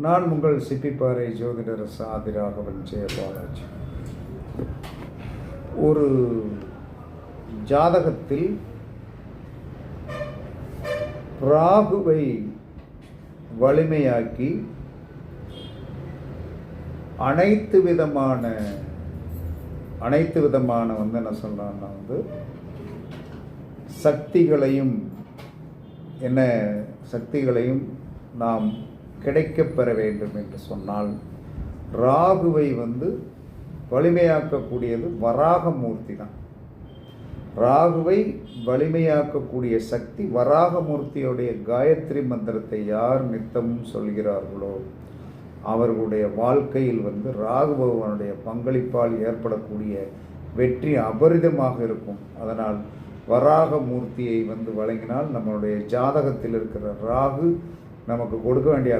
நான் உங்கள் சிப்பிப்பாறை ஜோதிடர் சாதிராகவன் ஜெயபாலாஜி. ஒரு ஜாதகத்தில் ராகுவை வலிமையாக்கி அனைத்து விதமான என்ன சொல்கிறான்னா சக்திகளையும் நாம் கிடைக்கப்பெற வேண்டும் என்று சொன்னால் ராகுவை வலிமையாக்கக்கூடியது வராகமூர்த்தி தான். ராகுவை வலிமையாக்கக்கூடிய சக்தி வராகமூர்த்தியுடைய காயத்ரி மந்திரத்தை யார் நித்தமும் சொல்கிறார்களோ அவர்களுடைய வாழ்க்கையில் ராகு பகவானுடைய பங்களிப்பால் ஏற்படக்கூடிய வெற்றி அபரிதமாக இருக்கும். அதனால் வராகமூர்த்தியை வழங்கினால் நம்மளுடைய ஜாதகத்தில் இருக்கிற ராகு நமக்கு கொடுக்க வேண்டிய